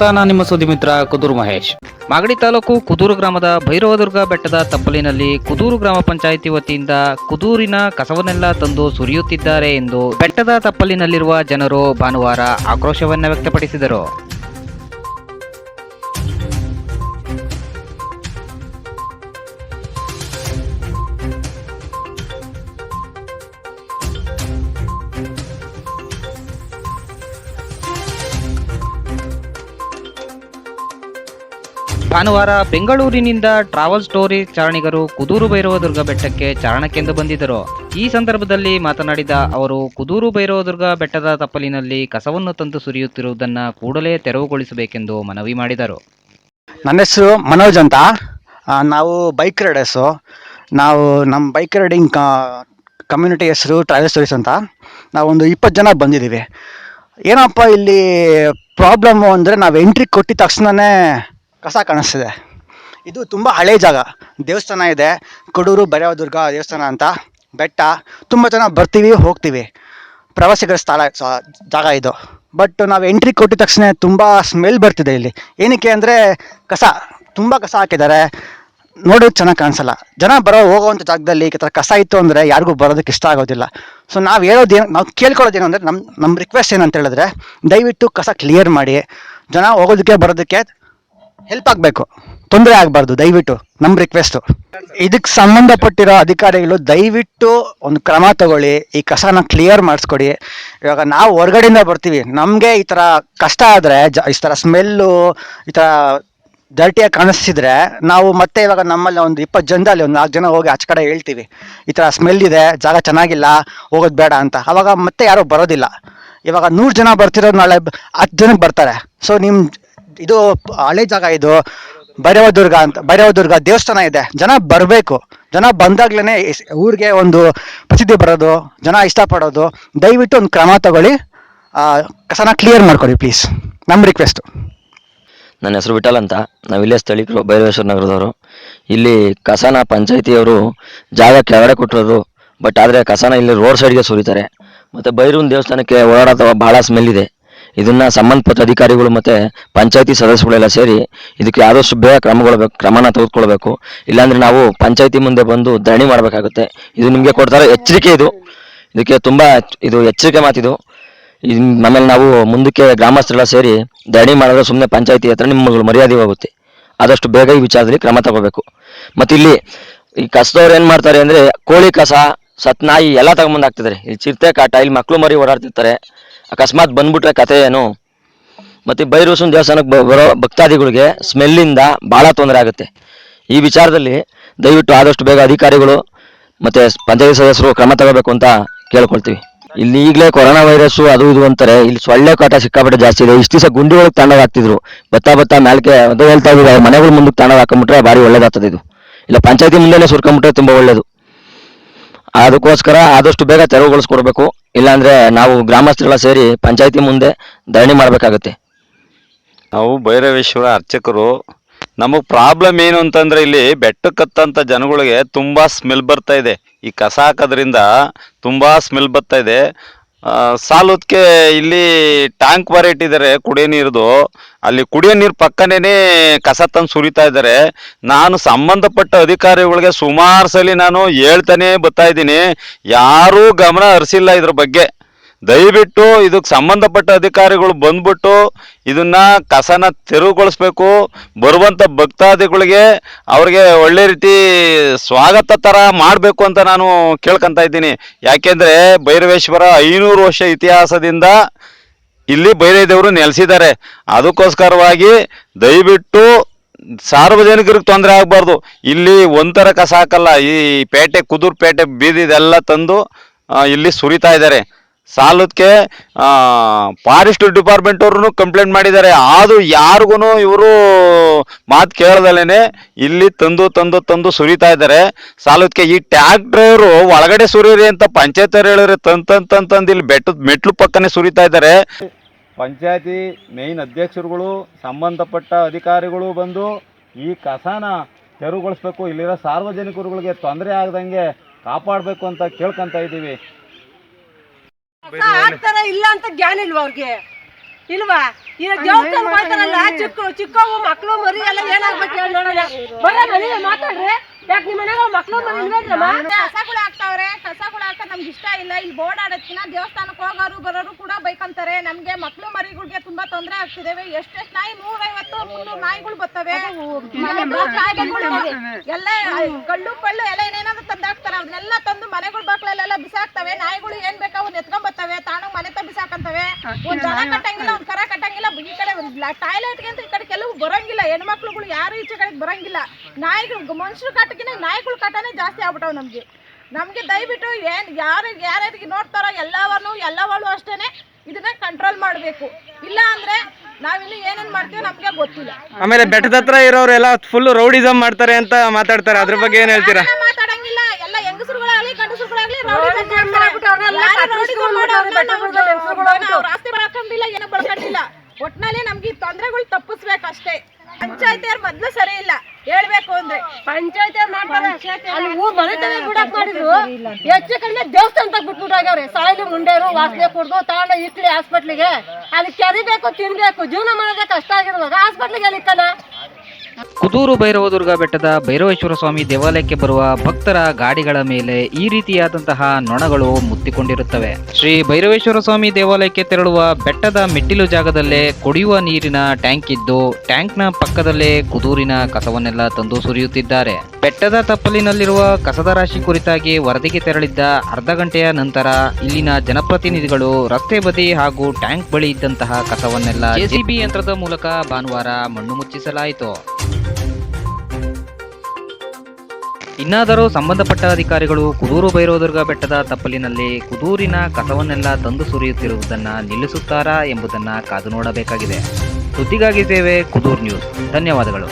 ನಾನು ನಿಮ್ಮ ಸುದ್ದಿ ಮಿತ್ರ ಕುದೂರು ಮಹೇಶ್. ಮಾಗಡಿ ತಾಲೂಕು ಕುದೂರು ಗ್ರಾಮದ ಭೈರವದುರ್ಗ ಬೆಟ್ಟದ ತಪ್ಪಲಿನಲ್ಲಿ ಕುದೂರು ಗ್ರಾಮ ಪಂಚಾಯಿತಿ ವತಿಯಿಂದ ಕುದೂರಿನ ಕಸವನ್ನೆಲ್ಲ ತಂದು ಸುರಿಯುತ್ತಿದ್ದಾರೆ ಎಂದು ಬೆಟ್ಟದ ತಪ್ಪಲಿನಲ್ಲಿರುವ ಜನರು ಭಾನುವಾರ ಆಕ್ರೋಶವನ್ನು ವ್ಯಕ್ತಪಡಿಸಿದರು. ಭಾನುವಾರ ಬೆಂಗಳೂರಿನಿಂದ ಟ್ರಾವೆಲ್ ಸ್ಟೋರಿ ಚಾರಣಿಗರು ಕುದೂರು ಭೈರವದುರ್ಗ ಬೆಟ್ಟಕ್ಕೆ ಚಾರಣಕ್ಕೆಂದು ಬಂದಿದ್ದರು. ಈ ಸಂದರ್ಭದಲ್ಲಿ ಮಾತನಾಡಿದ ಅವರು, ಕುದೂರು ಭೈರವದುರ್ಗ ಬೆಟ್ಟದ ತಪ್ಪಲಿನಲ್ಲಿ ಕಸವನ್ನು ತಂದು ಸುರಿಯುತ್ತಿರುವುದನ್ನು ಕೂಡಲೇ ತೆರವುಗೊಳಿಸಬೇಕೆಂದು ಮನವಿ ಮಾಡಿದರು. ನನ್ನ ಹೆಸರು ಮನೋಜ್ ಅಂತ. ನಾವು ಬೈಕ್ ರೈಡರ್ಸು. ನಾವು ನಮ್ಮ ಬೈಕ್ ರೈಡಿಂಗ್ ಕಮ್ಯುನಿಟಿ ಹೆಸರು ಟ್ರಾವೆಲ್ ಸ್ಟೋರೀಸ್ ಅಂತ. ನಾವೊಂದು 20 ಜನ ಬಂದಿದ್ದೀವಿ. ಏನಪ್ಪ ಇಲ್ಲಿ ಪ್ರಾಬ್ಲಮ್ಮು ಅಂದರೆ, ನಾವು ಎಂಟ್ರಿ ಕೊಟ್ಟಿದ ತಕ್ಷಣವೇ ಕಸ ಕಾಣಿಸ್ತಿದೆ. ಇದು ತುಂಬ ಹಳೆ ಜಾಗ, ದೇವಸ್ಥಾನ ಇದೆ, ಕುಡೂರು ಭೈರವದುರ್ಗ ದೇವಸ್ಥಾನ ಅಂತ ಬೆಟ್ಟ. ತುಂಬ ಜನ ಬರ್ತೀವಿ ಹೋಗ್ತೀವಿ, ಪ್ರವಾಸಿಗರ ಸ್ಥಳ ಜಾಗ ಇದು. ಬಟ್ ನಾವು ಎಂಟ್ರಿ ಕೊಟ್ಟಿದ ತಕ್ಷಣ ತುಂಬ ಸ್ಮೆಲ್ ಬರ್ತಿದೆ ಇಲ್ಲಿ. ಏನಕ್ಕೆ ಅಂದರೆ ತುಂಬ ಕಸ ಹಾಕಿದ್ದಾರೆ, ನೋಡೋದು ಚೆನ್ನಾಗಿ ಕಾಣಿಸಲ್ಲ. ಜನ ಹೋಗೋವಂಥ ಜಾಗದಲ್ಲಿ ಈ ಥರ ಕಸ ಇತ್ತು ಅಂದರೆ ಯಾರಿಗೂ ಬರೋದಕ್ಕೆ ಇಷ್ಟ ಆಗೋದಿಲ್ಲ. ಸೊ ನಾವು ಕೇಳ್ಕೊಳ್ಳೋದೇನು ಅಂದರೆ, ನಮ್ಮ ರಿಕ್ವೆಸ್ಟ್ ಏನಂತ ಹೇಳಿದ್ರೆ, ದಯವಿಟ್ಟು ಕಸ ಕ್ಲಿಯರ್ ಮಾಡಿ. ಜನ ಹೋಗೋದಕ್ಕೆ ಬರೋದಕ್ಕೆ ಹೆಲ್ಪ್ ಆಗಬೇಕು, ತೊಂದರೆ ಆಗಬಾರ್ದು. ದಯವಿಟ್ಟು ನಮ್ಮ ರಿಕ್ವೆಸ್ಟು. ಇದಕ್ಕೆ ಸಂಬಂಧಪಟ್ಟಿರೋ ಅಧಿಕಾರಿಗಳು ದಯವಿಟ್ಟು ಒಂದು ಕ್ರಮ ತಗೊಳ್ಳಿ, ಈ ಕಸನ ಕ್ಲಿಯರ್ ಮಾಡಿಸ್ಕೊಡಿ. ಇವಾಗ ನಾವು ಹೊರಗಡೆಯಿಂದ ಬರ್ತೀವಿ, ನಮಗೆ ಈ ಥರ ಕಷ್ಟ ಆದರೆ, ಈ ಥರ ಸ್ಮೆಲ್ಲು, ಈ ಥರ ಡರ್ಟಿಯಾಗಿ ಕಾಣಿಸ್ತಿದ್ರೆ, ನಾವು ಮತ್ತೆ ಇವಾಗ ನಮ್ಮಲ್ಲಿ ಒಂದು 20 ಜನದಲ್ಲಿ ಒಂದು 4 ಜನ ಹೋಗಿ ಆಚೆ ಕಡೆ ಹೇಳ್ತೀವಿ, ಈ ಥರ ಸ್ಮೆಲ್ ಇದೆ, ಜಾಗ ಚೆನ್ನಾಗಿಲ್ಲ, ಹೋಗೋದು ಬೇಡ ಅಂತ. ಆವಾಗ ಮತ್ತೆ ಯಾರೂ ಬರೋದಿಲ್ಲ. ಇವಾಗ 100 ಜನ ಬರ್ತಿರೋದು ನಾಳೆ 10 ಜನಕ್ಕೆ ಬರ್ತಾರೆ. ಸೊ ಇದು ಹಳೆ ಜಾಗ, ಇದು ಭೈರವದುರ್ಗ ದೇವಸ್ಥಾನ ಇದೆ. ಜನ ಬರಬೇಕು. ಜನ ಬಂದಾಗ್ಲೇ ಊರಿಗೆ ಒಂದು ಪ್ರಸಿದ್ಧಿ ಬರೋದು, ಜನ ಇಷ್ಟಪಡೋದು. ದಯವಿಟ್ಟು ಒಂದು ಕ್ರಮ ತಗೊಳ್ಳಿ, ಕಸನ ಕ್ಲಿಯರ್ ಮಾಡ್ಕೊಳ್ಳಿ ಪ್ಲೀಸ್, ನಮ್ಮ ರಿಕ್ವೆಸ್ಟು. ನನ್ನ ಹೆಸರು ವಿಠಲ್ ಅಂತ. ನಾವು ಇಲ್ಲೇ ಸ್ಥಳೀಕರು, ಭೈರವೇಶ್ವರ ನಗರದವರು. ಇಲ್ಲಿ ಕಸನ ಪಂಚಾಯಿತಿಯವರು ಜಾಗ ಕೆಳಗಡೆ ಕೊಟ್ಟಿರೋದು, ಬಟ್ ಆದರೆ ಕಸನ ಇಲ್ಲಿ ರೋಡ್ ಸೈಡ್ಗೆ ಸುರಿತಾರೆ. ಮತ್ತು ಭೈರವನ ದೇವಸ್ಥಾನಕ್ಕೆ ಓಡಾಡೋ ಭಾಳ ಸ್ಮೆಲ್ ಇದೆ. ಇದನ್ನು ಸಂಬಂಧಪಟ್ಟ ಅಧಿಕಾರಿಗಳು ಮತ್ತು ಪಂಚಾಯತಿ ಸದಸ್ಯಗಳೆಲ್ಲ ಸೇರಿ ಇದಕ್ಕೆ ಆದಷ್ಟು ಬೇಗ ಕ್ರಮನ ತೆಗೆದುಕೊಳ್ಬೇಕು. ಇಲ್ಲಾಂದರೆ ನಾವು ಪಂಚಾಯತಿ ಮುಂದೆ ಬಂದು ಧರಣಿ ಮಾಡಬೇಕಾಗುತ್ತೆ. ಇದು ನಿಮಗೆ ಕೊಡ್ತಾರೆ ಎಚ್ಚರಿಕೆ. ಇದಕ್ಕೆ ತುಂಬ ಎಚ್ಚರಿಕೆ ಮಾತಿದು. ಆಮೇಲೆ ನಾವು ಮುಂದಕ್ಕೆ ಗ್ರಾಮಸ್ಥರೆಲ್ಲ ಸೇರಿ ಧರಣಿ ಮಾಡಿದ್ರೆ ಸುಮ್ಮನೆ ಪಂಚಾಯತಿ ಹತ್ರ ನಿಮ್ಮ ಮರ್ಯಾದೆ ಹೋಗುತ್ತೆ. ಆದಷ್ಟು ಬೇಗ ಈ ವಿಚಾರದಲ್ಲಿ ಕ್ರಮ ತಗೋಬೇಕು. ಮತ್ತು ಇಲ್ಲಿ ಈ ಕಸದವ್ರು ಏನು ಮಾಡ್ತಾರೆ ಅಂದರೆ, ಕೋಳಿ ಕಸ, ಸತ್ನಾಯಿ ಎಲ್ಲ ತಗೊಂಬಂದು ಹಾಕ್ತಿದ್ದಾರೆ. ಇಲ್ಲಿ ಚಿರತೆ ಕಾಟ, ಇಲ್ಲಿ ಮಕ್ಕಳು ಮರಿ ಓಡಾಡ್ತಿರ್ತಾರೆ. ಅಕಸ್ಮಾತ್ ಬಂದ್ಬಿಟ್ರೆ ಕತೆ ಏನು. ಮತ್ತು ಭೈರವೇಶ್ವರ ದೇವಸ್ಥಾನಕ್ಕೆ ಬರೋ ಭಕ್ತಾದಿಗಳಿಗೆ ಸ್ಮೆಲ್ಲಿಂದ ಭಾಳ ತೊಂದರೆ ಆಗುತ್ತೆ. ಈ ವಿಚಾರದಲ್ಲಿ ದಯವಿಟ್ಟು ಆದಷ್ಟು ಬೇಗ ಅಧಿಕಾರಿಗಳು ಮತ್ತು ಪಂಚಾಯತ್ ಸದಸ್ಯರು ಕ್ರಮ ತಗೋಬೇಕು ಅಂತ ಕೇಳ್ಕೊಳ್ತೀವಿ. ಇಲ್ಲಿ ಈಗಲೇ ಕೊರೋನಾ ವೈರಸ್ಸು ಅದು ಇದು ಅಂತಾರೆ. ಇಲ್ಲಿ ಸೊಳ್ಳೆ ಕಾಟ ಸಿಕ್ಕಾಪಟ್ಟೆ ಜಾಸ್ತಿ ಇದೆ. ಇಷ್ಟು ದಿವಸ ಗುಂಡಿಗಳಿಗೆ ತಾಂಡವ ಹಾಕ್ತಿದ್ರು, ಬತ್ತಾ ಮ್ಯಾಲ್ಕೆ ಅದು ಹೇಳ್ತಾ ಇದ್ರು, ಮನೆಗಳ ಮುಂದಕ್ಕೆ ತಾಂಡವ ಹಾಕೊಂಬಿಟ್ರೆ ಭಾರಿ ಒಳ್ಳೇದಾಗ್ತದೆ. ಇದು ಇಲ್ಲ ಪಂಚಾಯತಿ ಮುಂದೆನೇ ಸುರ್ಕೊಂಬಿಟ್ರೆ ತುಂಬ ಒಳ್ಳೇದು. ಅದಕ್ಕೋಸ್ಕರ ಆದಷ್ಟು ಬೇಗ ತೆರವುಗೊಳಿಸ್ಕೊಡ್ಬೇಕು. ಇಲ್ಲಾಂದರೆ ನಾವು ಗ್ರಾಮಸ್ಥರೆಲ್ಲ ಸೇರಿ ಪಂಚಾಯತಿ ಮುಂದೆ ಧರಣಿ ಮಾಡಬೇಕಾಗುತ್ತೆ. ನಾವು ಭೈರವೇಶ್ವರ ಅರ್ಚಕರು. ನಮಗೆ ಪ್ರಾಬ್ಲಮ್ ಏನು ಅಂತಂದರೆ, ಇಲ್ಲಿ ಬೆಟ್ಟಕ್ಕತ್ತಂಥ ಜನಗಳಿಗೆ ತುಂಬ ಸ್ಮೆಲ್ ಬರ್ತಾ ಇದೆ. ಈ ಕಸ ಹಾಕೋದ್ರಿಂದ ತುಂಬ ಸ್ಮೆಲ್ ಬರ್ತಾ ಇದೆ. ಸಾಲೋದಕ್ಕೆ ಇಲ್ಲಿ ಟ್ಯಾಂಕ್ ಬಾರ್ ಇಟ್ಟಿದ್ದಾರೆ ಕುಡಿಯೋ ನೀರ್ದು. ಅಲ್ಲಿ ಕುಡಿಯೋ ನೀರು ಪಕ್ಕನೇ ಕಸ ತಂದು ಸುರಿತಾ ಇದ್ದಾರೆ. ನಾನು ಸಂಬಂಧಪಟ್ಟ ಅಧಿಕಾರಿಗಳಿಗೆ ಸುಮಾರು ಸಲ ನಾನು ಹೇಳ್ತಾನೆ ಬರ್ತಾ ಇದ್ದೀನಿ, ಯಾರೂ ಗಮನ ಹರಿಸಿಲ್ಲ ಇದ್ರ ಬಗ್ಗೆ. ದಯವಿಟ್ಟು ಇದಕ್ಕೆ ಸಂಬಂಧಪಟ್ಟ ಅಧಿಕಾರಿಗಳು ಬಂದ್ಬಿಟ್ಟು ಇದನ್ನ ಕಸನ ತೆರವುಗೊಳಿಸ್ಬೇಕು. ಬರುವಂಥ ಭಕ್ತಾದಿಗಳಿಗೆ ಅವ್ರಿಗೆ ಒಳ್ಳೆ ರೀತಿ ಸ್ವಾಗತ ಥರ ಮಾಡಬೇಕು ಅಂತ ನಾನು ಕೇಳ್ಕೊತಾ ಇದ್ದೀನಿ. ಯಾಕೆಂದರೆ ಭೈರವೇಶ್ವರ 500 ವರ್ಷ ಇತಿಹಾಸದಿಂದ ಇಲ್ಲಿ ಭೈರದೇವರು ನೆಲೆಸಿದ್ದಾರೆ. ಅದಕ್ಕೋಸ್ಕರವಾಗಿ ದಯವಿಟ್ಟು ಸಾರ್ವಜನಿಕರಿಗೆ ತೊಂದರೆ ಆಗಬಾರ್ದು. ಇಲ್ಲಿ ಒಂಥರ ಕಸ ಹಾಕಲ್ಲ, ಈ ಪೇಟೆ ಕುದೂರು ಪೇಟೆ ಬೀದಿದೆಲ್ಲ ತಂದು ಇಲ್ಲಿ ಸುರಿತಾ ಇದ್ದಾರೆ. ಸಾಲದಕ್ಕೆ ಫಾರೆಸ್ಟ್ ಡಿಪಾರ್ಟ್ಮೆಂಟ್ ಅವ್ರೂ ಕಂಪ್ಲೇಂಟ್ ಮಾಡಿದ್ದಾರೆ. ಆದರೂ ಯಾರಿಗೂ ಇವರು ಮಾತು ಕೇಳದಲ್ಲೇ ಇಲ್ಲಿ ತಂದು ಸುರಿತಾ ಇದ್ದಾರೆ. ಸಾಲದಕ್ಕೆ ಈ ಟ್ಯಾಕ್ ಡ್ರೈವರು ಒಳಗಡೆ ಸುರೀರಿ ಅಂತ ಪಂಚಾಯತ್ ಹೇಳಿದ್ರೆ ತಂದು ಇಲ್ಲಿ ಮೆಟ್ಲು ಪಕ್ಕನೆ ಸುರಿತಾ ಇದ್ದಾರೆ. ಪಂಚಾಯತಿ ಮೇನ್ ಅಧ್ಯಕ್ಷರುಗಳು, ಸಂಬಂಧಪಟ್ಟ ಅಧಿಕಾರಿಗಳು ಬಂದು ಈ ಕಸನ ತೆರವುಗೊಳಿಸ್ಬೇಕು. ಇಲ್ಲಿರೋ ಸಾರ್ವಜನಿಕರುಗಳಿಗೆ ತೊಂದರೆ ಆಗದಂಗೆ ಕಾಪಾಡಬೇಕು ಅಂತ ಕೇಳ್ಕೊಂತ ಇದ್ದೀವಿ. ಇಲ್ಲ ಅಂತ ಜ್ಞಾನ ಇಲ್ವಾ ಅವ್ರಿಗೆ? ಇಲ್ವಾ ಈಗ ದೇವಸ್ಥಾನ ಹೋಗ್ತಾರಲ್ಲ ಚಿಕ್ಕವು ಮಕ್ಳು ಮರಿ ಎಲ್ಲ ಏನಾಗ್ಬೇಕು ಹೇಳಿ ನೋಡೋಣ. ಬರ ಮನೆ ಮಾತಾಡ್ರಿ. ಯಾಕೆ ನಿಮ್ಮ ಮನೆಗೆ ಮಕ್ಳು ಮರಿ ಇಲ್ವೇನ್ರಮ್ಮ? ಕಸಗಳು ಹಾಕ್ತಾವ್ರೆ, ಕಸಗಳು ಹಾಕೋದ್ ನಮ್ಗೆ ಇಷ್ಟ ಇಲ್ಲ. ಇಲ್ಲಿ ಬೋರ್ಡ್ ಆಡೋದ್ಕಿನ ದೇವಸ್ಥಾನಕ್ಕೆ ಹೋಗೋರು ಬರೋರು ಕೂಡ ಬೈಕಂತಾರೆ. ನಮ್ಗೆ ಮಕ್ಳು ಮರಿಗಳಿಗೆ ತುಂಬಾ ತೊಂದರೆ ಆಗ್ತಿದ್ದೇವೆ. ಎಷ್ಟೆಷ್ಟು ನಾಯಿ 150-300 ನಾಯಿಗಳು ಬರ್ತವೆ. ಎಲ್ಲ ಕಳ್ಳು ಪಳ್ಳು ಎಲ್ಲ ಏನೇನಾದ್ರು ತಂದಾಕ್ತಾರೆ. ಅದನ್ನೆಲ್ಲ ತಂದು ಮನೆಗಳ ಬಾಕ್ಲಲ್ಲೆಲ್ಲ ಬಿಸಾಕ್ತವೆ. ನಾಯಿಗಳು ಏನ್ ಬೇಕಾ ಅವ್ನ ಎತ್ಕೊಂಡ್ ಬರ್ತವೆ, ತಾನು ಮನೆ ತ ಬಿಸಾಕಂತವೆ. ಒಂದ್ ದನ ಕಟ್ಟಂಗಿಲ್ಲ, ಒಂದ್ ಕರ ಕಟ್ಟಂಗಿಲ್ಲ. ಈ ಕಡೆ ಟಾಯ್ಲೆಟ್ಗೆ ಅಂತ ಈ ಕಡೆ ಕೆಲವು ಬರಂಗಿಲ್ಲ. ಹೆಣ್ಮಕ್ಳುಗಳು ಯಾರು ಈಚೆ ಕಡೆಗೆ ಬರಂಗಿಲ್ಲ. ನಾಯಿಗಳು ಮನುಷ್ಯರು ಕಾಟಕ್ಕಿಂತ ನಾಯಿಗಳು ಕಾಟನೇ ಜಾಸ್ತಿ ಆಗ್ಬಿಟ್ಟವ್ ನಮ್ಗೆ ದಯವಿಟ್ಟು ಯಾರ್ಯಾರಿಗೆ ನೋಡ್ತಾರೋ ಎಲ್ಲವೂ ಅಷ್ಟೇನೆ ಇದನ್ನ ಕಂಟ್ರೋಲ್ ಮಾಡ್ಬೇಕು. ಇಲ್ಲ ಅಂದ್ರೆ ನಾವಿನ್ನು ಏನೇನ್ ಮಾಡ್ತೀವಿ ನಮ್ಗೆ ಗೊತ್ತಿಲ್ಲ. ಆಮೇಲೆ ಬೆಟ್ಟದ ಹತ್ರ ಇರೋರೆಲ್ಲ ಫುಲ್ ರೌಡಿಸಮ್ ಮಾಡ್ತಾರೆ ಅಂತ ಮಾತಾಡ್ತಾರೆ, ಅದ್ರ ಬಗ್ಗೆ ಏನ್ ಹೇಳ್ತೀರಾ? ಮಾತಾಡಂಗಿಲ್ಲ. ಎಲ್ಲ ಹೆಂಗಸರುಗಳಾಗ್ಲಿ ಗಂಡಸರುಗಳಾಗ್ಲಿ ಆಸ್ತಿ ಬಳಕೊಂಡಿಲ್ಲ, ಏನು ಬಳಕೊಂಡಿಲ್ಲ. ಒಟ್ನಲ್ಲಿ ನಮ್ಗೆ ತೊಂದರೆಗಳು ತಪ್ಪಿಸ್ಬೇಕಷ್ಟೇ. ಪಂಚಾಯತಿಯವ್ರು ಮೊದ್ಲು ಸರಿ ಇಲ್ಲ ಹೇಳ್ಬೇಕು ಅಂದ್ರೆ. ಪಂಚಾಯತಿಯವ್ರು ಮಾಡ್ತಾರೆ. ಅಲ್ಲಿ ಊರ್ ಮನೆ ತಲೆ ಬಿಡಕ್ ಮಾಡಿದ್ರು. ಹೆಚ್ಚು ಕಡಿಮೆ ದೇವಸ್ಥಾನ ಬಿಟ್ಬಿಟ್ಟಾಗ್ಯವ್ರೆ. ಸಾಯಿಲಿ ಮುಂಡೇರು ವಾಸನೆ ಕುಡ್ದು ತಗೊಂಡ ಇಟ್ಲಿ ಹಾಸ್ಪಿಟ್ಲಿಗೆ. ಅಲ್ಲಿ ಕೆರಿಬೇಕು, ತಿನ್ಬೇಕು, ಜೀವನ ಮಾಡೋದೇ ಕಷ್ಟ ಆಗಿರುವಾಗ ಹಾಸ್ಪಿಟ್ಲಿಗೆ ಎಲ್ಲಿಕ್ಕನ? ಕುದೂರು ಭೈರವದುರ್ಗ ಬೆಟ್ಟದ ಭೈರವೇಶ್ವರ ಸ್ವಾಮಿ ದೇವಾಲಯಕ್ಕೆ ಬರುವ ಭಕ್ತರ ಗಾಡಿಗಳ ಮೇಲೆ ಈ ರೀತಿಯಾದಂತಹ ನೊಣಗಳು ಮುತ್ತಿಕೊಂಡಿರುತ್ತವೆ. ಶ್ರೀ ಭೈರವೇಶ್ವರ ಸ್ವಾಮಿ ದೇವಾಲಯಕ್ಕೆ ತೆರಳುವ ಬೆಟ್ಟದ ಮೆಟ್ಟಿಲು ಜಾಗದಲ್ಲೇ ಕುಡಿಯುವ ನೀರಿನ ಟ್ಯಾಂಕ್ ಇದ್ದು, ಟ್ಯಾಂಕ್ನ ಪಕ್ಕದಲ್ಲೇ ಕುದೂರಿನ ಕಸವನ್ನೆಲ್ಲ ತಂದು ಸುರಿಯುತ್ತಿದ್ದಾರೆ. ಬೆಟ್ಟದ ತಪ್ಪಲಿನಲ್ಲಿರುವ ಕಸದ ರಾಶಿ ಕುರಿತಾಗಿ ವರದಿಗೆ ತೆರಳಿದ್ದ ಅರ್ಧ ಗಂಟೆಯ ನಂತರ ಇಲ್ಲಿನ ಜನಪ್ರತಿನಿಧಿಗಳು ರಸ್ತೆ ಬದಿ ಹಾಗೂ ಟ್ಯಾಂಕ್ ಬಳಿ ಇದ್ದಂತಹ ಕಸವನ್ನೆಲ್ಲ JCB ಯಂತ್ರದ ಮೂಲಕ ಭಾನುವಾರ ಮಣ್ಣು ಮುಚ್ಚಿಸಲಾಯಿತು. ಇನ್ನಾದರೂ ಸಂಬಂಧಪಟ್ಟ ಅಧಿಕಾರಿಗಳು ಕುದೂರು ಭೈರವದುರ್ಗ ಬೆಟ್ಟದ ತಪ್ಪಲಿನಲ್ಲಿ ಕುದೂರಿನ ಕಸವನ್ನೆಲ್ಲ ತಂದು ಸುರಿಯುತ್ತಿರುವುದನ್ನು ನಿಲ್ಲಿಸುತ್ತಾರಾ ಎಂಬುದನ್ನು ಕಾದು ನೋಡಬೇಕಾಗಿದೆ. ಸುದ್ದಿಗಾಗಿ ಸೇವೆ ಕುದೂರು ನ್ಯೂಸ್. ಧನ್ಯವಾದಗಳು.